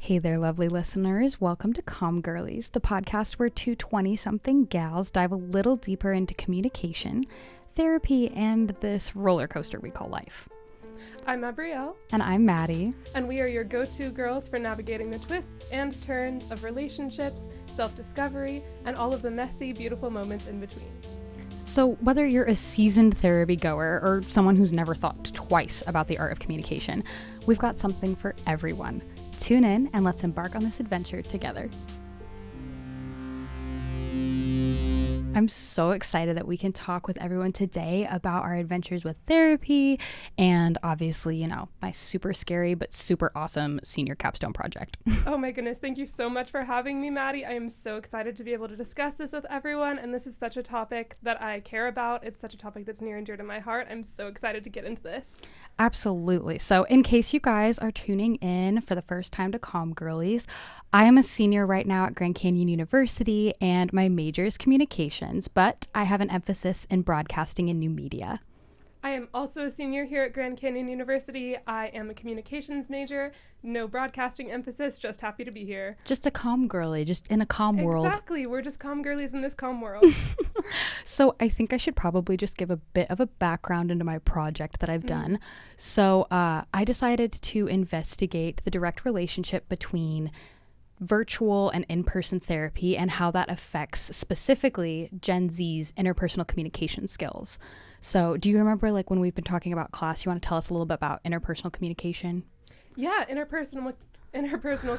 Hey there, lovely listeners. Welcome to Com Girlies, the podcast where two 20-something gals dive a little deeper into communication, therapy, and this roller coaster we call life. I'm Abrielle. And I'm Madi. And we are your go-to girls for navigating the twists and turns of relationships, self-discovery, and all of the messy, beautiful moments in between. So whether you're a seasoned therapy goer or someone who's never thought twice about the art of communication, we've got something for everyone. Tune in and let's embark on this adventure together. I'm so excited that we can talk with everyone today about our adventures with therapy and obviously, my super scary but super awesome senior capstone project. Oh my goodness, thank you so much for having me, Maddie. I am so excited to be able to discuss this with everyone, and this is such a topic that I care about. It's such a topic that's near and dear to my heart. I'm so excited to get into this. Absolutely. So in case you guys are tuning in for the first time to Com Girlies, I am a senior right now at Grand Canyon University and my major is communications, but I have an emphasis in broadcasting and new media. I am also a senior here at Grand Canyon University. I am a communications major, no broadcasting emphasis, just happy to be here. Just a calm girly, just in a calm world. Exactly, we're just calm girlies in this calm world. So I think I should probably just give a bit of a background into my project that I've done. So I decided to investigate the direct relationship between virtual and in-person therapy and how that affects specifically Gen Z's interpersonal communication skills. So do you remember when we've been talking about class, you want to tell us a little bit about interpersonal communication? Yeah, interpersonal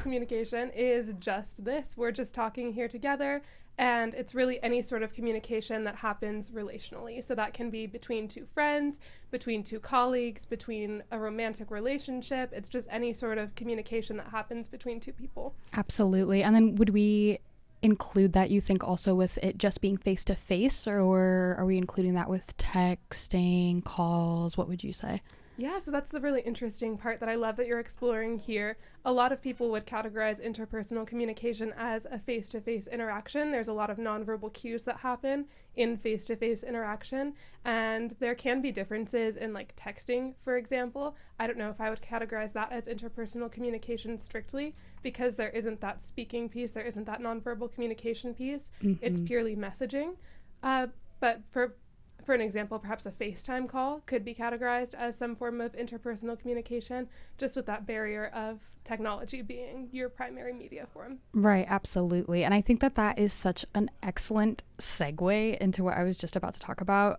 communication is just this. We're just talking here together, and it's really any sort of communication that happens relationally. So that can be between two friends, between two colleagues, between a romantic relationship. It's just any sort of communication that happens between two people. Absolutely. And then would we include that, you think, also with it just being face-to-face, or are we including that with texting, calls? What would you say? Yeah, so that's the really interesting part that I love that you're exploring here. A lot of people would categorize interpersonal communication as a face-to-face interaction. There's a lot of nonverbal cues that happen in face-to-face interaction, and there can be differences in texting, for example. I don't know if I would categorize that as interpersonal communication strictly because there isn't that speaking piece, there isn't that nonverbal communication piece. Mm-hmm. It's purely messaging. But for an example, perhaps a FaceTime call could be categorized as some form of interpersonal communication, just with that barrier of technology being your primary media form. Right, absolutely. And I think that is such an excellent segue into what I was just about to talk about.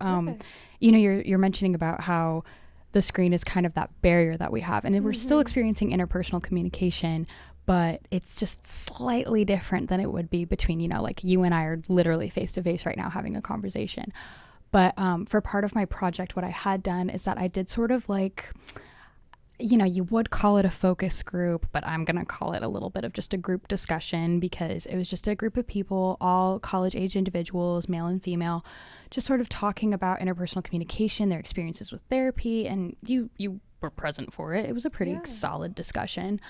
You're mentioning about how the screen is kind of that barrier that we have, and we're still experiencing interpersonal communication, but it's just slightly different than it would be between, you and I are literally face to face right now having a conversation. But for part of my project, what I had done is that I did sort of you would call it a focus group, but I'm going to call it a little bit of just a group discussion because it was just a group of people, all college-age individuals, male and female, just sort of talking about interpersonal communication, their experiences with therapy, and you were present for it. It was a pretty solid discussion.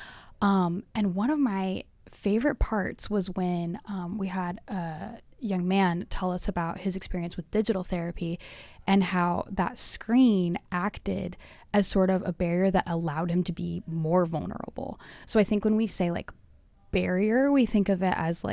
And one of my favorite parts was when we had a young man tell us about his experience with digital therapy and how that screen acted as sort of a barrier that allowed him to be more vulnerable. So I think when we say barrier, we think of it as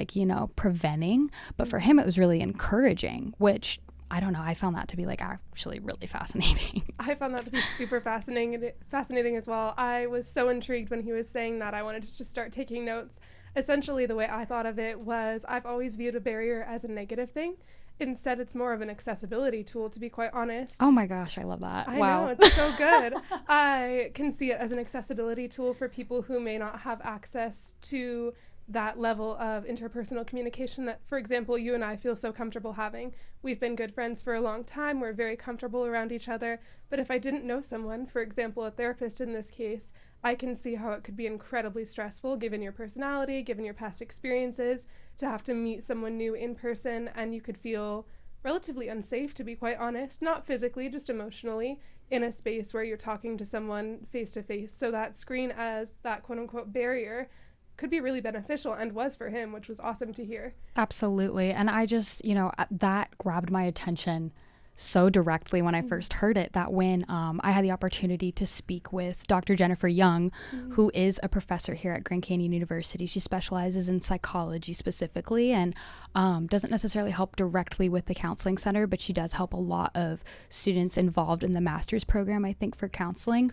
preventing, but for him it was really encouraging, which I don't know, I found that to be actually really fascinating. I found that to be super fascinating as well. I was so intrigued when he was saying that. I wanted to just start taking notes. Essentially, the way I thought of it was I've always viewed a barrier as a negative thing. Instead, it's more of an accessibility tool, to be quite honest. Oh my gosh, I love that. I wow. know, it's so good. I can see it as an accessibility tool for people who may not have access to that level of interpersonal communication that, for example, you and I feel so comfortable having. We've been good friends for a long time. We're very comfortable around each other. But if I didn't know someone, for example, a therapist in this case, I can see how it could be incredibly stressful, given your personality, given your past experiences, to have to meet someone new in person, and you could feel relatively unsafe, to be quite honest, not physically, just emotionally, in a space where you're talking to someone face to face. So that screen as that quote unquote barrier could be really beneficial, and was for him, which was awesome to hear. Absolutely. And I just, that grabbed my attention so directly when I first heard it that when I had the opportunity to speak with Dr. Jennifer Young, who is a professor here at Grand Canyon University. She specializes in psychology specifically and doesn't necessarily help directly with the counseling center, but she does help a lot of students involved in the master's program, I think, for counseling.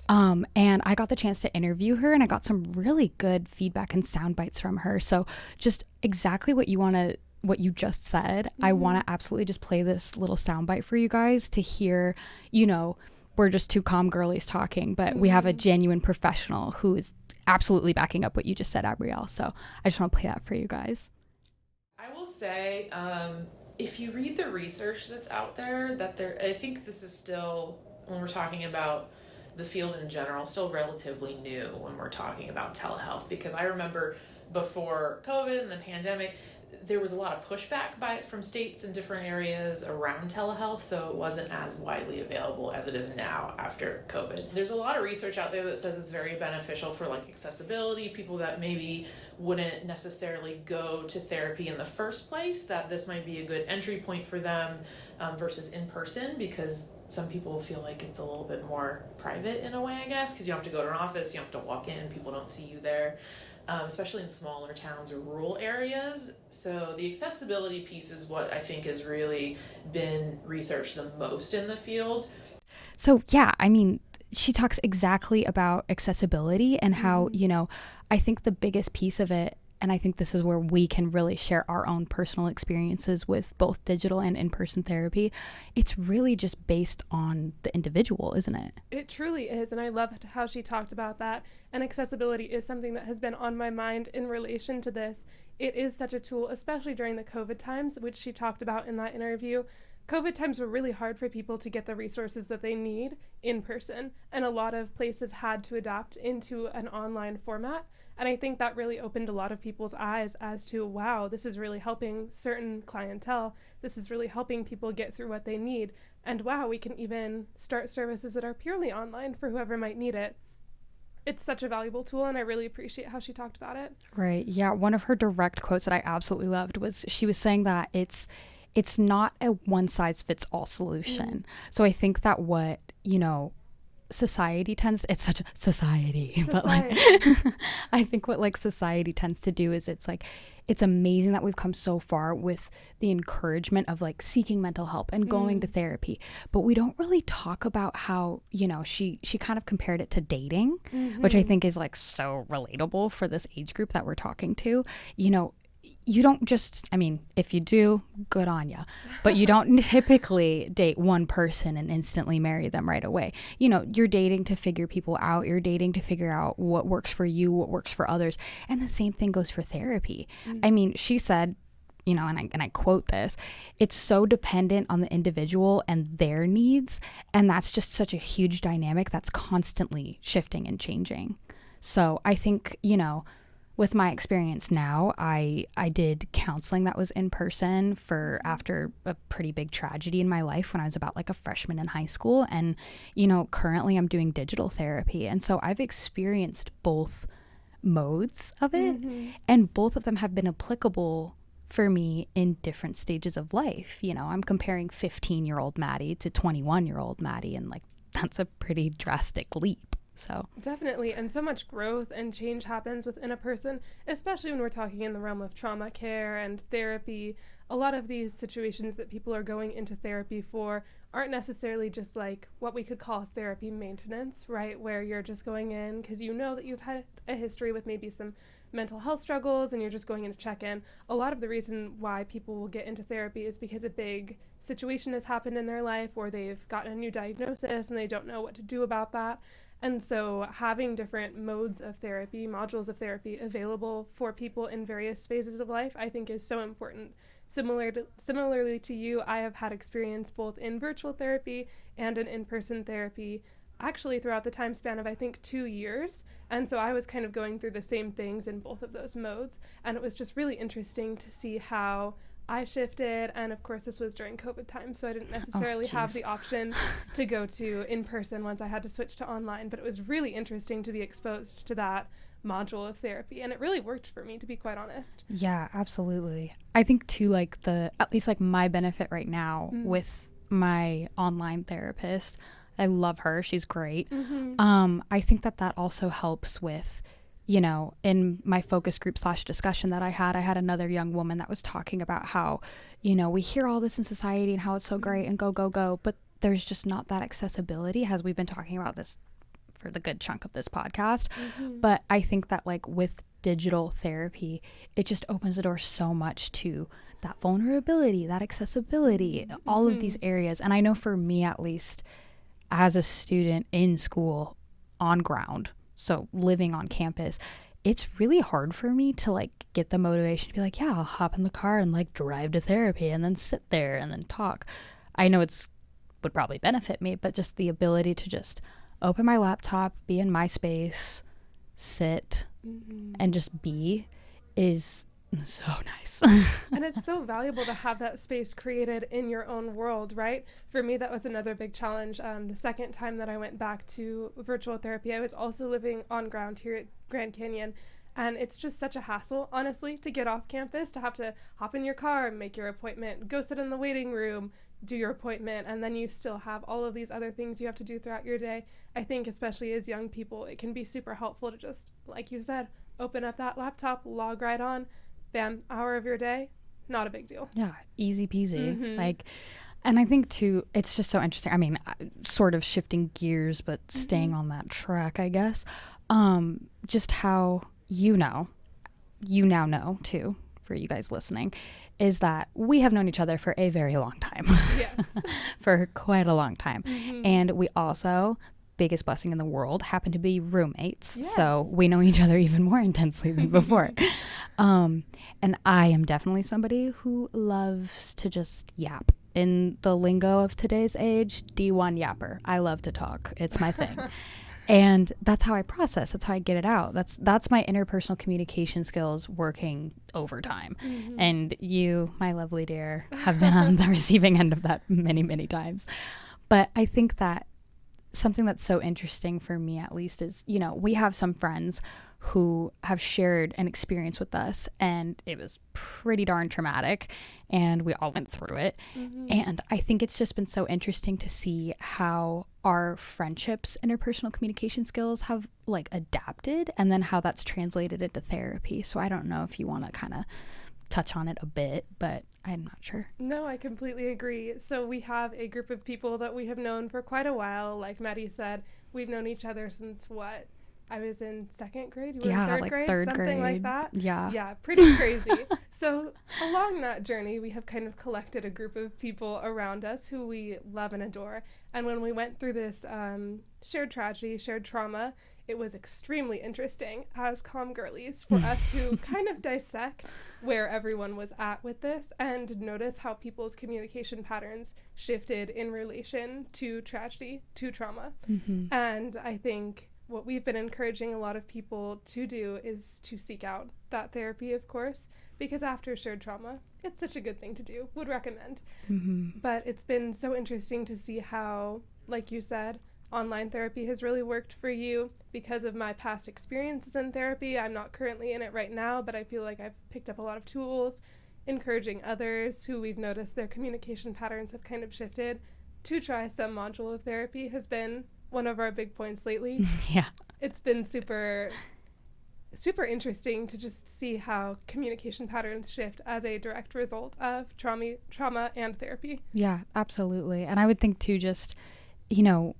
And I got the chance to interview her, and I got some really good feedback and sound bites from her. So just exactly what you just said, I want to absolutely just play this little soundbite for you guys to hear. We're just two calm girlies talking, but we have a genuine professional who is absolutely backing up what you just said, Abrielle. So I just want to play that for you guys. I will say, if you read the research that's out there, I think this is still, when we're talking about the field in general, still relatively new when we're talking about telehealth, because I remember before COVID and the pandemic, there was a lot of pushback from states in different areas around telehealth, so it wasn't as widely available as it is now after COVID. There's a lot of research out there that says it's very beneficial for accessibility, people that maybe wouldn't necessarily go to therapy in the first place, that this might be a good entry point for them versus in person, because some people feel like it's a little bit more private in a way, I guess, because you don't have to go to an office, you don't have to walk in, people don't see you there. Especially in smaller towns or rural areas. So the accessibility piece is what I think has really been researched the most in the field. So yeah, I mean, she talks exactly about accessibility and how, I think the biggest piece of it, and I think this is where we can really share our own personal experiences with both digital and in-person therapy. It's really just based on the individual, isn't it? It truly is. And I love how she talked about that. And accessibility is something that has been on my mind in relation to this. It is such a tool, especially during the COVID times, which she talked about in that interview. COVID times were really hard for people to get the resources that they need in person. And a lot of places had to adapt into an online format. And I think that really opened a lot of people's eyes as to, wow, this is really helping certain clientele. This is really helping people get through what they need. And wow, we can even start services that are purely online for whoever might need it. It's such a valuable tool, and I really appreciate how she talked about it. Right. Yeah. One of her direct quotes that I absolutely loved was she was saying that it's not a one size fits all solution. So I think that what, society tends, it's such a society. But I think what society tends to do is it's amazing that we've come so far with the encouragement of seeking mental help and going to therapy, but we don't really talk about how, she kind of compared it to dating, which I think is so relatable for this age group that we're talking to. You don't just, if you do, good on ya, but you don't typically date one person and instantly marry them right away. You're dating to figure people out. You're dating to figure out what works for you, what works for others. And the same thing goes for therapy. She said, and I quote this, it's so dependent on the individual and their needs. And that's just such a huge dynamic that's constantly shifting and changing. So I think, with my experience now, I did counseling that was in person after a pretty big tragedy in my life when I was about a freshman in high school. And, currently I'm doing digital therapy. And so I've experienced both modes of it, and both of them have been applicable for me in different stages of life. I'm comparing 15-year-old Madi to 21-year-old Madi, and that's a pretty drastic leap. So definitely, and so much growth and change happens within a person, especially when we're talking in the realm of trauma care and therapy. A lot of these situations that people are going into therapy for aren't necessarily just what we could call therapy maintenance, right? Where you're just going in because that you've had a history with maybe some mental health struggles and you're just going in to check in. A lot of the reason why people will get into therapy is because a big situation has happened in their life, or they've gotten a new diagnosis and they don't know what to do about that. And so having different modes of therapy, modules of therapy available for people in various phases of life, I think is so important. Similarly to you, I have had experience both in virtual therapy and in in-person therapy, actually throughout the time span of, I think, 2 years. And so I was kind of going through the same things in both of those modes. And it was just really interesting to see how I shifted, and of course this was during COVID time, so I didn't necessarily have the option to go to in person once I had to switch to online, but it was really interesting to be exposed to that module of therapy, and it really worked for me, to be quite honest. Yeah, absolutely. I think too, at least my benefit right now with my online therapist. I love her. She's great. Mm-hmm. I think that also helps with, you know, in my focus group / discussion that I had another young woman that was talking about how, you know, we hear all this in society and how it's so great and go, but there's just not that accessibility, as we've been talking about this for the good chunk of this podcast. Mm-hmm. But I think that like with digital therapy, it just opens the door so much to that vulnerability, that accessibility, all of these areas. And I know for me, at least as a student in school on ground, so living on campus, it's really hard for me to like get the motivation to be like, yeah, I'll hop in the car and like drive to therapy and then sit there and then talk. I know it's would probably benefit me, but just the ability to just open my laptop, be in my space, sit and just be is so nice. And it's so valuable to have that space created in your own world, right? For me, that was another big challenge. The second time that I went back to virtual therapy, I was also living on ground here at Grand Canyon. And it's just such a hassle, honestly, to get off campus, to have to hop in your car, make your appointment, go sit in the waiting room, do your appointment, and then you still have all of these other things you have to do throughout your day. I think especially as young people, it can be super helpful to just, like you said, open up that laptop, log right on, bam, hour of your day, not a big deal. Yeah, easy peasy. Like, and I think too, it's just so interesting. I mean, sort of shifting gears, but staying on that track, I guess. Just how you now know too, for you guys listening, is that we have known each other for a very long time. Yes. For quite a long time. And we also, biggest blessing in the world, happen to be roommates. Yes. So we know each other even more intensely than before. And I am definitely somebody who loves to just yap. In the lingo of today's age, D1 yapper. I love to talk. It's my thing. And that's how I process. That's how I get it out. That's my interpersonal communication skills working overtime. And you, my lovely dear, have been on the receiving end of that many, many times. But I think that something that's so interesting for me, at least, is, you know, we have some friends who have shared an experience with us, and it was pretty darn traumatic, and we all went through it. And I think it's just been so interesting to see how our friendships, interpersonal communication skills have like adapted, and then how that's translated into therapy. So I don't know if you want to kind of touch on it a bit, but I'm not sure. No, I completely agree. So we have a group of people that we have known for quite a while. Like Madi said, we've known each other since what? I was in second grade, you were in third grade, third something grade. like that. Yeah, pretty crazy. So along that journey, we have kind of collected a group of people around us who we love and adore. And when we went through this shared tragedy, shared trauma, it was extremely interesting as Com Girlies for us to kind of dissect where everyone was at with this and notice how people's communication patterns shifted in relation to tragedy, to trauma. And I think what we've been encouraging a lot of people to do is to seek out that therapy, of course, because after shared trauma, it's such a good thing to do. Would recommend. But it's been so interesting to see how, like you said, online therapy has really worked for you. Because of my past experiences in therapy, I'm not currently in it right now, but I feel like I've picked up a lot of tools, encouraging others who we've noticed their communication patterns have kind of shifted to try some module of therapy has been one of our big points lately. Yeah. It's been super interesting to just see how communication patterns shift as a direct result of trauma and therapy. Yeah, absolutely. And I would think too, just, you know,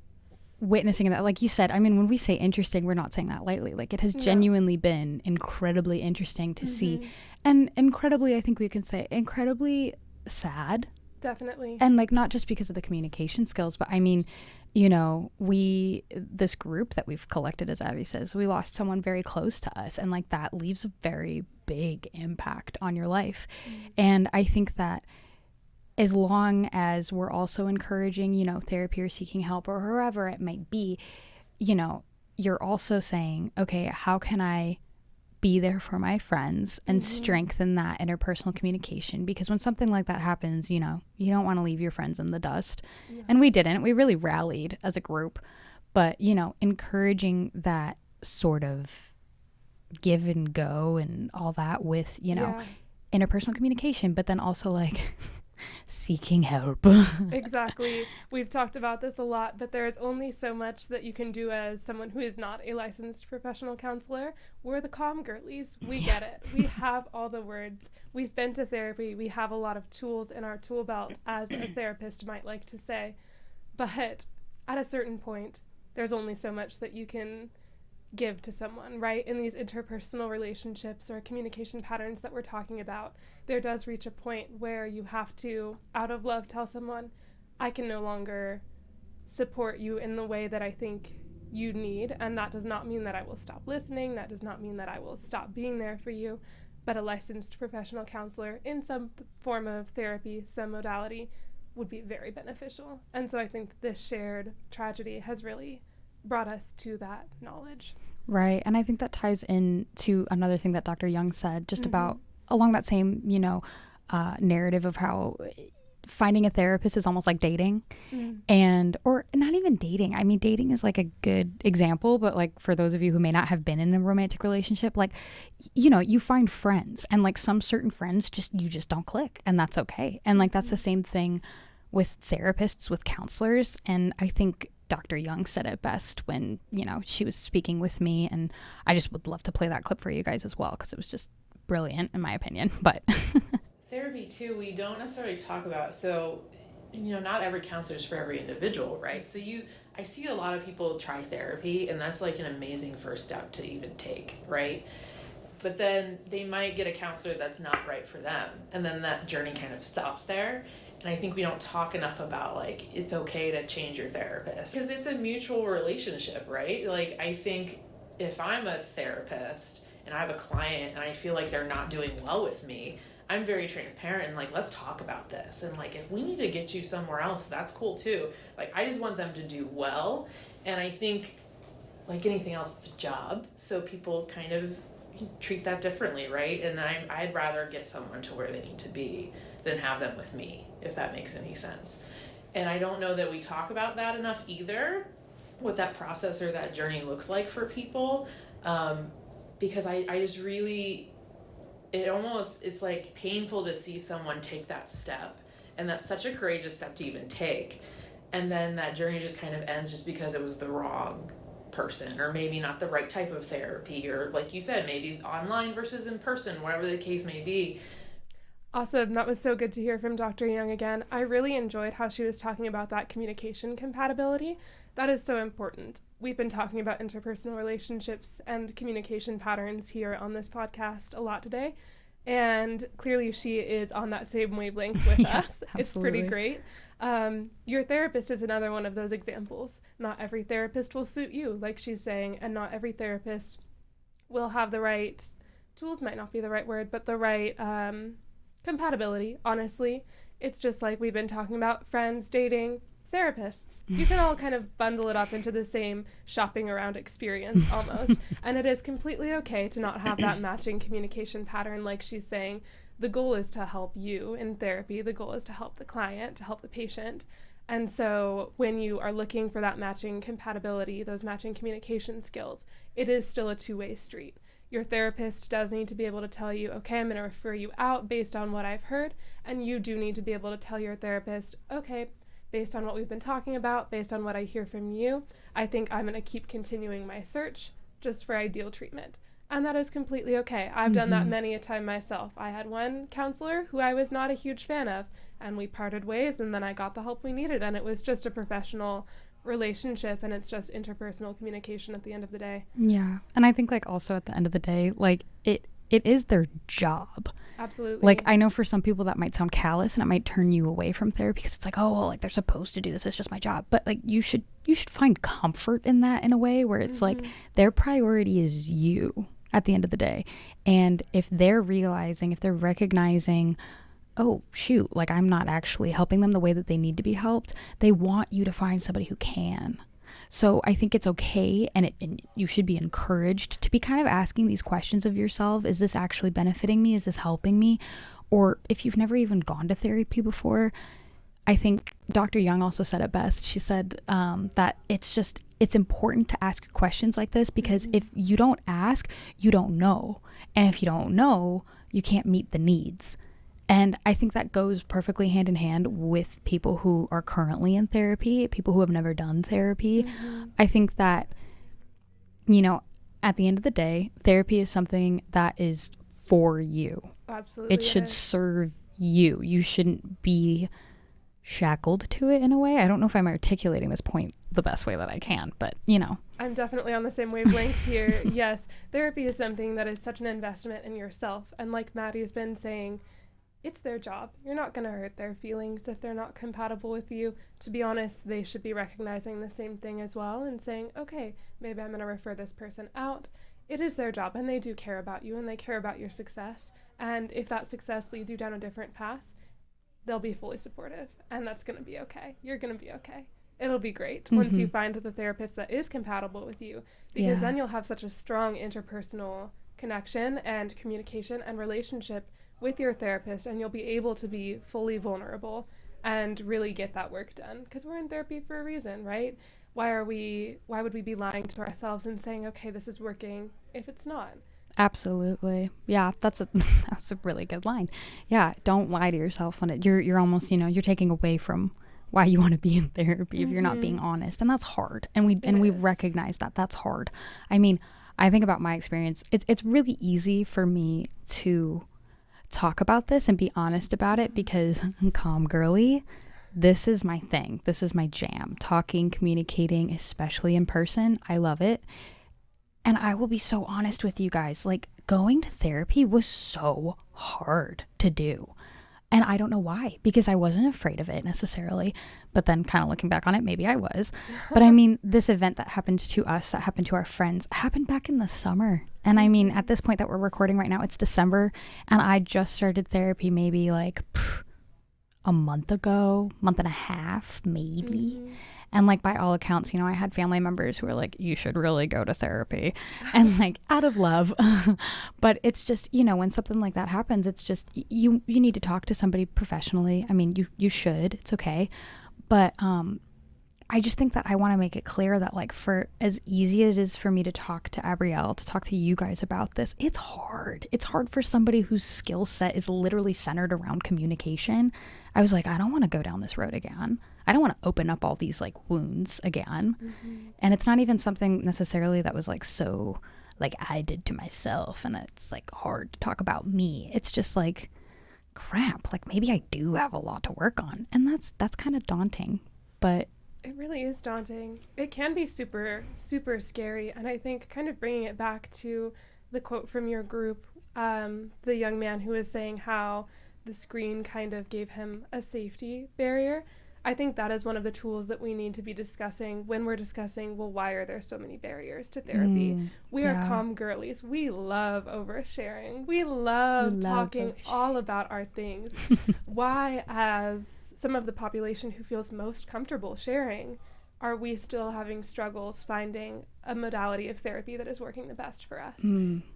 witnessing that, like you said, I mean, when we say interesting, we're not saying that lightly. Like, it has genuinely been incredibly interesting to see, and incredibly, I think we can say incredibly sad. Definitely. And like, not just because of the communication skills, but I mean, you know, this group that we've collected, as Abby says, we lost someone very close to us, and like that leaves a very big impact on your life. And I think that as long as we're also encouraging, you know, therapy or seeking help or wherever it might be, you know, you're also saying, okay, how can I be there for my friends and strengthen that interpersonal communication? Because when something like that happens, you know, you don't want to leave your friends in the dust. And we didn't. We really rallied as a group. But, you know, encouraging that sort of give and go and all that with, you know, interpersonal communication, but then also like Seeking help. Exactly. We've talked about this a lot, but there is only so much that you can do as someone who is not a licensed professional counselor. We're the Com Girlies. We get it. We have all the words. We've been to therapy. We have a lot of tools in our tool belt, as a therapist might like to say. But at a certain point, there's only so much that you can give to someone, right? In these interpersonal relationships or communication patterns that we're talking about, there does reach a point where you have to, out of love, tell someone, I can no longer support you in the way that I think you need. And that does not mean that I will stop listening. That does not mean that I will stop being there for you. But a licensed professional counselor in some form of therapy, some modality, would be very beneficial. And so I think this shared tragedy has really brought us to that knowledge. Right. And I think that ties in to another thing that Dr. Young said, just about along that same, narrative of how finding a therapist is almost like dating and, or not even dating. I mean, dating is like a good example, but like for those of you who may not have been in a romantic relationship, like, you find friends and like some certain friends you just don't click, and that's okay. And like, that's the same thing with therapists, with counselors. And I think Dr. Young said it best when, she was speaking with me, and I just would love to play that clip for you guys as well, because it was just brilliant in my opinion. But therapy too, we don't necessarily talk about, so not every counselor is for every individual, right? So I see a lot of people try therapy, and that's like an amazing first step to even take, right? But then they might get a counselor that's not right for them, and then that journey kind of stops there. And I think we don't talk enough about, like, it's okay to change your therapist, because it's a mutual relationship, right? Like, I think if I'm a therapist and I have a client and I feel like they're not doing well with me, I'm very transparent and like, let's talk about this. And like, if we need to get you somewhere else, that's cool too. Like, I just want them to do well. And I think, like anything else, it's a job. So people kind of treat that differently, right? And I'd rather get someone to where they need to be than have them with me, if that makes any sense. And I don't know that we talk about that enough either, what that process or that journey looks like for people, because I just really, it's like painful to see someone take that step, and that's such a courageous step to even take, and then that journey just kind of ends just because it was the wrong person, or maybe not the right type of therapy, or like you said, maybe online versus in person, whatever the case may be. Awesome. That was so good to hear from Dr. Young again. I really enjoyed how she was talking about that communication compatibility. That is so important. We've been talking about interpersonal relationships and communication patterns here on this podcast a lot today. And clearly she is on that same wavelength with us. Absolutely. It's pretty great. Your therapist is another one of those examples. Not every therapist will suit you, like she's saying, and not every therapist will have the right tools, might not be the right word, but the right compatibility, honestly. It's just like we've been talking about friends, dating, therapists. You can all kind of bundle it up into the same shopping around experience almost. And it is completely okay to not have that matching communication pattern, like she's saying. The goal is to help you in therapy. The goal is to help the client, to help the patient. And so when you are looking for that matching compatibility, those matching communication skills, it is still a two-way street. Your therapist does need to be able to tell you, okay, I'm going to refer you out based on what I've heard. And you do need to be able to tell your therapist, okay, based on what we've been talking about, based on what I hear from you, I think I'm going to keep continuing my search just for ideal treatment. And that is completely okay. I've done that many a time myself. I had one counselor who I was not a huge fan of, and we parted ways, and then I got the help we needed, and it was just a professional relationship, and it's just interpersonal communication at the end of the day. Yeah. And I think like also at the end of the day, like it is their job. Absolutely. Like, I know for some people that might sound callous and it might turn you away from therapy because it's like, oh, well, like they're supposed to do this. It's just my job. But like you should find comfort in that in a way where it's like their priority is you at the end of the day. And if they're recognizing, oh, shoot, like I'm not actually helping them the way that they need to be helped, they want you to find somebody who can. So I think it's okay, and you should be encouraged to be kind of asking these questions of yourself. Is this actually benefiting me? Is this helping me? Or if you've never even gone to therapy before, I think Dr. Young also said it best. She said that it's important to ask questions like this, because if you don't ask, you don't know. And if you don't know, you can't meet the needs. And I think that goes perfectly hand in hand with people who are currently in therapy, people who have never done therapy. I think that, at the end of the day, therapy is something that is for you. Absolutely. It should serve you. You shouldn't be shackled to it in a way. I don't know if I'm articulating this point the best way that I can, but I'm definitely on the same wavelength here. Yes, therapy is something that is such an investment in yourself. And like Maddie's been saying, it's their job. You're not going to hurt their feelings if they're not compatible with you. To be honest, they should be recognizing the same thing as well and saying, okay, maybe I'm going to refer this person out. It is their job, and they do care about you, and they care about your success. And if that success leads you down a different path, they'll be fully supportive, and that's going to be okay. You're going to be okay. It'll be great once you find the therapist that is compatible with you, because then you'll have such a strong interpersonal connection and communication and relationship with your therapist, and you'll be able to be fully vulnerable and really get that work done, because we're in therapy for a reason, right? Why would we be lying to ourselves and saying, okay, this is working, if it's not? Absolutely. Yeah, that's a really good line. Yeah, don't lie to yourself on it. You're almost, you're taking away from why you want to be in therapy if you're not being honest, and that's hard. And we recognize that that's hard. I mean, I think about my experience. It's really easy for me to talk about this and be honest about it because Com Girly, this is my thing. This is my jam. Talking, communicating, especially in person. I love it. And I will be so honest with you guys, like going to therapy was so hard to do. And I don't know why, because I wasn't afraid of it necessarily. But then kind of looking back on it, maybe I was. But I mean, this event that happened to us, that happened to our friends, happened back in the summer. And I mean, at this point that we're recording right now, it's December. And I just started therapy maybe like a month ago, month and a half, maybe. And like by all accounts, I had family members who were like, you should really go to therapy, and like out of love. But it's just, when something like that happens, it's just you need to talk to somebody professionally. I mean, you should, it's okay. But I just think that I want to make it clear that like for as easy as it is for me to talk to Abrielle, to talk to you guys about this, it's hard. It's hard for somebody whose skill set is literally centered around communication. I was like, I don't want to go down this road again. I don't want to open up all these like wounds again. And it's not even something necessarily that was like so like I did to myself, and it's like hard to talk about me. It's just like crap, like maybe I do have a lot to work on, and that's kind of daunting. But it really is daunting. It can be super, super scary. And I think kind of bringing it back to the quote from your group, the young man who was saying how the screen kind of gave him a safety barrier. I think that is one of the tools that we need to be discussing when we're discussing, well, why are there so many barriers to therapy? We are Com Girlies. We love oversharing. We love talking all about our things. Why, as some of the population who feels most comfortable sharing, are we still having struggles finding a modality of therapy that is working the best for us?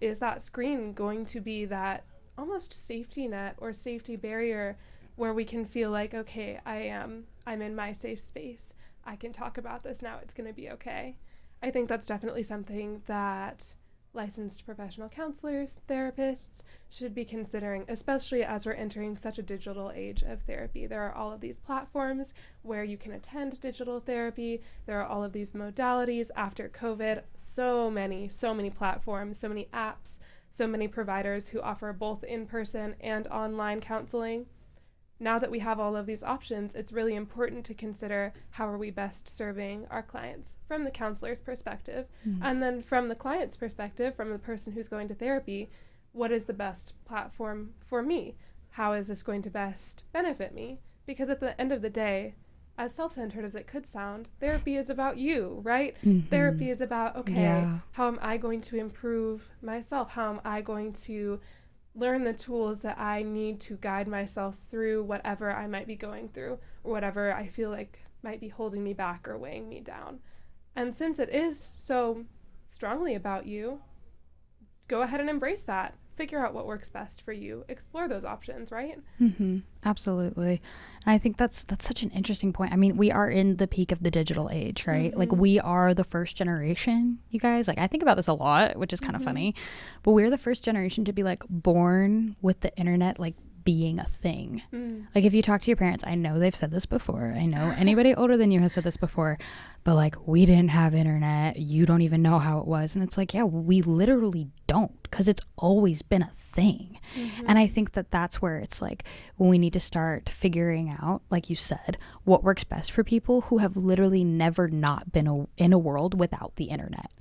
Is that screen going to be that almost safety net or safety barrier where we can feel like, okay, I'm in my safe space. I can talk about this now. It's going to be okay. I think that's definitely something that licensed professional counselors, therapists should be considering, especially as we're entering such a digital age of therapy. There are all of these platforms where you can attend digital therapy. There are all of these modalities after COVID. So many platforms, so many apps, so many providers who offer both in-person and online counseling. Now that we have all of these options, it's really important to consider how are we best serving our clients from the counselor's perspective. And then from the client's perspective, from the person who's going to therapy, what is the best platform for me? How is this going to best benefit me? Because at the end of the day, as self-centered as it could sound, therapy is about you, right? Therapy is about, how am I going to improve myself? How am I going to learn the tools that I need to guide myself through whatever I might be going through, or whatever I feel like might be holding me back or weighing me down. And since it is so strongly about you, go ahead and embrace that. Figure out what works best for you. Explore those options, right? Absolutely. And I think that's such an interesting point. I mean, we are in the peak of the digital age, right? Like we are the first generation, you guys. Like I think about this a lot, which is kind of funny, but we're the first generation to be like born with the internet like being a thing. Like if you talk to your parents, I know they've said this before, I know anybody older than you has said this before, but like, we didn't have internet, you don't even know how it was. And it's like, yeah, we literally don't, because it's always been a thing. And I think that that's where it's like, when we need to start figuring out, like you said, what works best for people who have literally never not been in a world without the internet.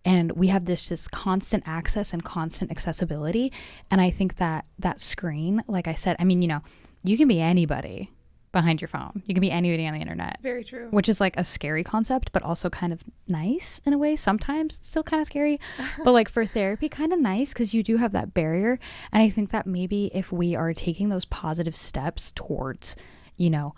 And we have this constant access and constant accessibility. And I think that screen, like I said, I mean, you know, you can be anybody behind your phone. You can be anybody on the internet. Very true. Which is like a scary concept, but also kind of nice in a way. Sometimes still kind of scary, but like for therapy, kind of nice, because you do have that barrier. And I think that maybe if we are taking those positive steps towards, you know,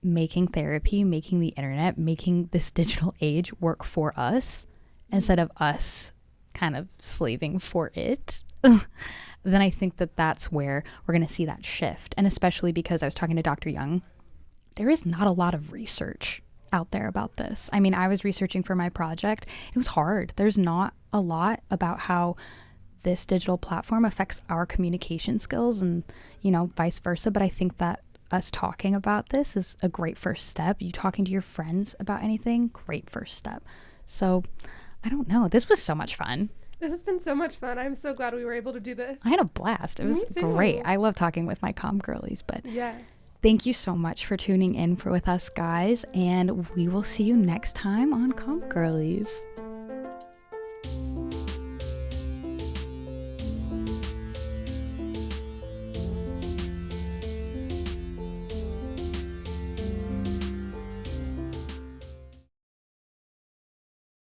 making therapy, making the internet, making this digital age work for us, instead of us kind of slaving for it, then I think that that's where we're going to see that shift. And especially because I was talking to Dr. Young, there is not a lot of research out there about this. I mean, I was researching for my project. It was hard. There's not a lot about how this digital platform affects our communication skills and, you know, vice versa. But I think that us talking about this is a great first step. You talking to your friends about anything, great first step. So I don't know. This was so much fun. This has been so much fun. I'm so glad we were able to do this. I had a blast. It was great. I love talking with my Com Girlies, but yes. Thank you so much for tuning in with us, guys, and we will see you next time on Com Girlies.